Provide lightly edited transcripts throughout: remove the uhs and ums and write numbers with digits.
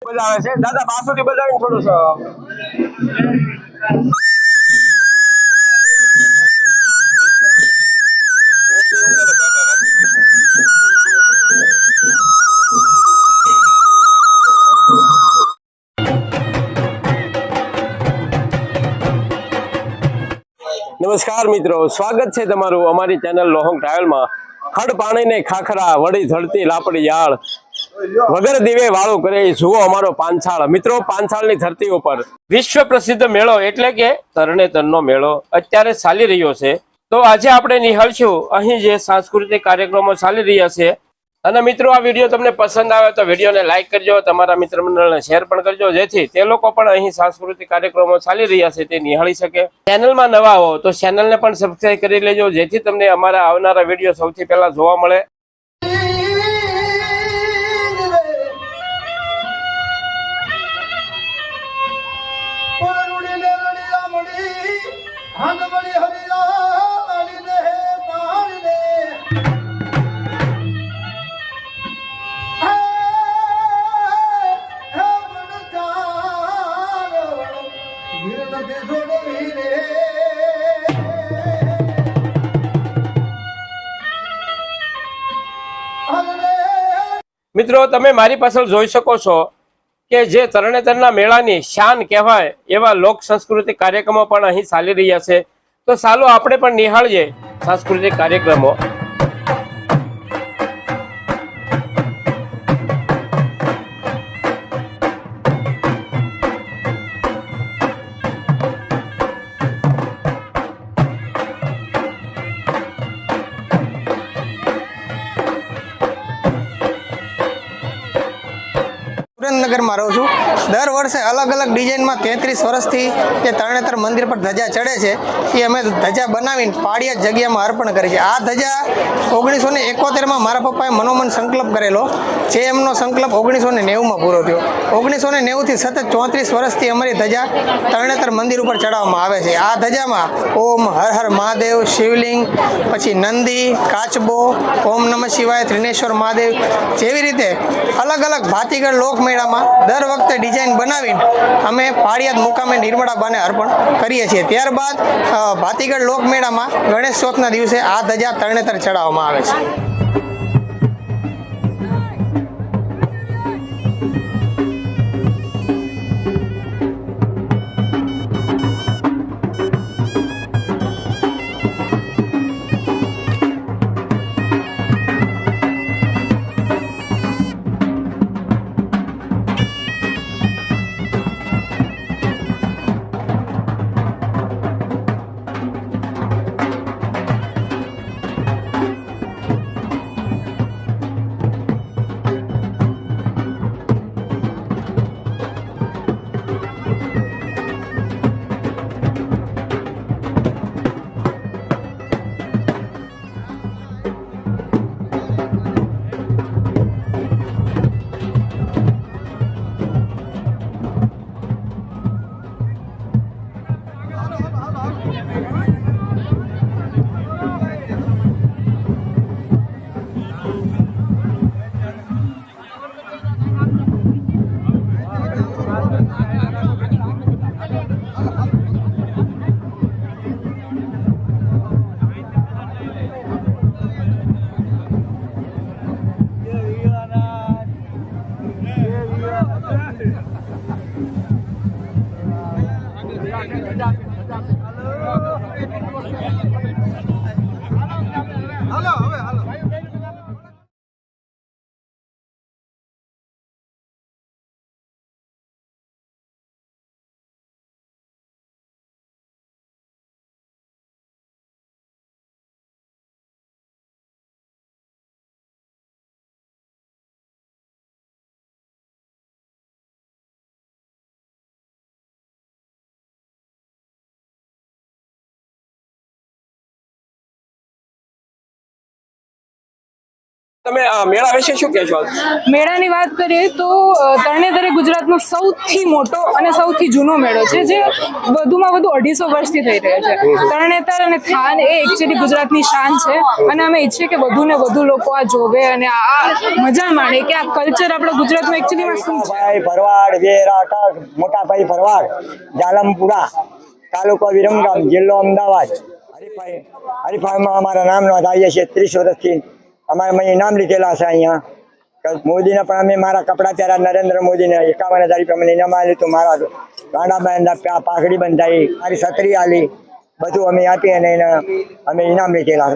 બજાવે છે દાદા બાસુથી બજાવીને થોડું નમસ્કાર મિત્રો, સ્વાગત છે તમારું અમારી ચેનલ લોહંગ ટ્રાવેલમાં। ખડ પાણીને ખાખરા વળી ધરતી લાપડી યાળ વગર દીવે વાળો કરે જુઓ અમારો પાંછાળ। મિત્રો, પાંછાળની ધરતી ઉપર વિશ્વ પ્રસિદ્ધ મેળો એટલે કે તરણેતરનો મેળો અત્યારે ચાલી રહ્યો છે। તો આજે આપણે નિહાળશું અહીં જે સાંસ્કૃતિક કાર્યક્રમો ચાલી રહ્યા છે। અને મિત્રો, આ વિડીયો તમને પસંદ આવે તો વિડીયોને લાઈક કરજો, તમારા મિત્ર મંડળને શેર પણ કરજો, જેથી તે લોકો પણ અહીં સાંસ્કૃતિક કાર્યક્રમો ચાલી રહ્યા છે તે નિહાળી શકે। ચેનલમાં નવા હો તો ચેનલને પણ સબસ્ક્રાઇબ કરી લેજો, જેથી તમને અમારા આવનારા વિડીયો સૌથી પહેલા જોવા મળે। મિત્રો, તમે મારી પાછળ જોઈ શકો છો કે જે તરણેતરના મેળાની શાન કહેવાય એવા લોક સાંસ્કૃતિક કાર્યક્રમો પણ અહીં ચાલી રહ્યા છે। તો ચાલો આપણે પણ નિહાળીએ સાંસ્કૃતિક કાર્યક્રમો। સુરેન્દ્રનગરમાં રહું છું। દર વર્ષે અલગ અલગ ડિઝાઇનમાં 33 વર્ષથી જે તરણેતર મંદિર પર ધજા ચડે છે એ અમે ધજા બનાવીને પાળિયા જગ્યામાં અર્પણ કરી છે। આ ધજા 1971માં મારા પપ્પાએ મનોમન સંકલ્પ કરેલો, જે એમનો સંકલ્પ 1990માં પૂરો થયો। 1990થી સતત 34 વર્ષથી અમારી ધજા તરણેતર મંદિર ઉપર ચડાવવામાં આવે છે। આ ધજામાં ઓમ હર હર મહાદેવ, શિવલિંગ, પછી નંદી, કાચબો, ઓમ નમઃ શિવાય, ત્રિનેશ્વર મહાદેવ જેવી રીતે અલગ અલગ ભાતીગળ લોકમેળામાં દર વખતે ડિઝાઇન બનાવીને અમે પાળિયાદ મુકામે નિર્મળા બાને અર્પણ કરીએ છીએ। ત્યારબાદ ભાતીગળ લોકમેળામાં ગણેશ ચોથના દિવસે આ ધજા તરણેતર ચડાવવામાં આવે છે। તમે મેળા વિશે શું કહેશો? મેળાની વાત કરીએ તો તરણેતર ગુજરાતનો સૌથી મોટો અને સૌથી જૂનો મેળો છે, જે વધુમાં વધુ 250 વર્ષથી થઈ રહ્યો છે. તરણેતર અને થાન એ એકચ્યુઅલી ગુજરાતની શાન છે, અને અમે ઈચ્છીએ કે વધુ ને વધુ લોકો આ જોવે અને આ મજા માણે કે આ કલ્ચર આપણા ગુજરાતમાં એકચ્યુઅલીમાં શું છે. ભાઈ ભરવાડ વેરાટક મોટાભાઈ ભરવાડ જાલમપુરા તાલુકો વિરમગામ જિલ્લો અમદાવાદ હરીફાઈમાં અમારા નામ નોંધાવીએ છીએ. 30 વર્ષથી અમારે મેં ઇનામ લીધેલા છે અહીંયા. મોદીને પણ અમે મારા કપડાં પહેર્યા, નરેન્દ્ર મોદીને 51,000 રૂપિયા મને ઇનામ આપ્યું હતું. મારા ગાંડા બાંધા, પાઘડી બંધાઈ, મારી છત્રી આલી, બધું અમે આપી અને એને અમે ઇનામ લીધેલા છે.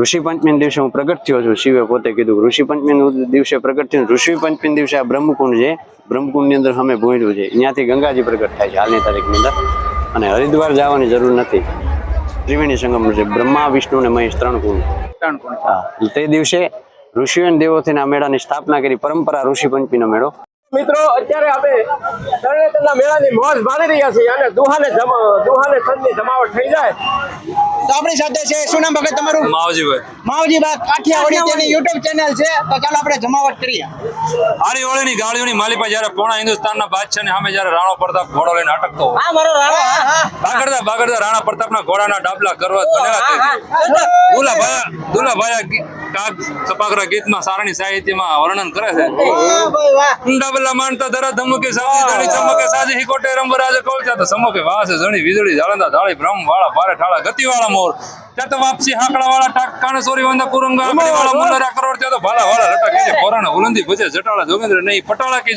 ઋષિ પંચમી દિવસે હું પ્રગટ થયો છું. શિવે પોતે કીધું ઋષિ પંચમી દિવસે પ્રગટ થયું. ઋષિ પંચમી દિવસે આ બ્રહ્મકુંડ છે, બ્રહ્મકુંડ ની અંદર અમે ભૂંડ્યું છે, ત્યાંથી ગંગાજી પ્રગટ થાય છે હાલની તારીખની અંદર. અને હરિદ્વાર જવાની જરૂર નથી. ત્રિવેણી સંગમ છે, બ્રહ્મા વિષ્ણુ અને મહેશ ત્રણ કુંડ. હા, તે દિવસે ઋષિઓ અને દેવોથી આ મેળાની સ્થાપના કરી. પરંપરા ઋષિ પંચમીનો મેળો. મિત્રો અત્યારે આપણે તરણેતરના મેળાની મોજ માણી રહ્યા છીએ અને દુહાને છંદની જમાવટ થઈ જાય. તો આપણી સાથે છે, શું નામ ભગત તમારું? માવજીભાઈ કાઠિયાવાડી તેની યુટ્યુબ ચેનલ છે, તો ચાલો આપણે જમાવટ કરીએ. આડીઓળીની ગાળીઓની માલિપા જ્યારે પોણા હિન્દુસ્તાનના બાદશાહને સામે જ્યારે રાણો પ્રતાપ ઘોડો લઈને અટકતો હોય, હા મારો રાણો. બાગડતા રાણા પ્રતાપના ઘોડાના ડાબલા કરવા દુલાભાઈ કાગ સપાકરા ગીતમાં સારણી સાહિત્યમાં વર્ણન કરે છે. ડાબલા માનતા ધરા ધમકે સાજી ધણી ચમકે સાજી હિકોટે રંબરાજ કોલચા તો સમકે વાસે જણી વીજળી જાળંદા ધાળી બ્રહ્મ વાળા ભારે ઠાળા ગતિવાળા મોર ત્યાં તો વાપસી હાકડા વાળા ટાક કાણસોરી વંદા કુરંગા આકડી વાળા મુંડરા કરોડ ત્યાં તો ભાલા વાળા લટા કે પોરાણા ઉલંદી ભજે જટાળા જોગેન્દ્ર નહીં પટાળા કી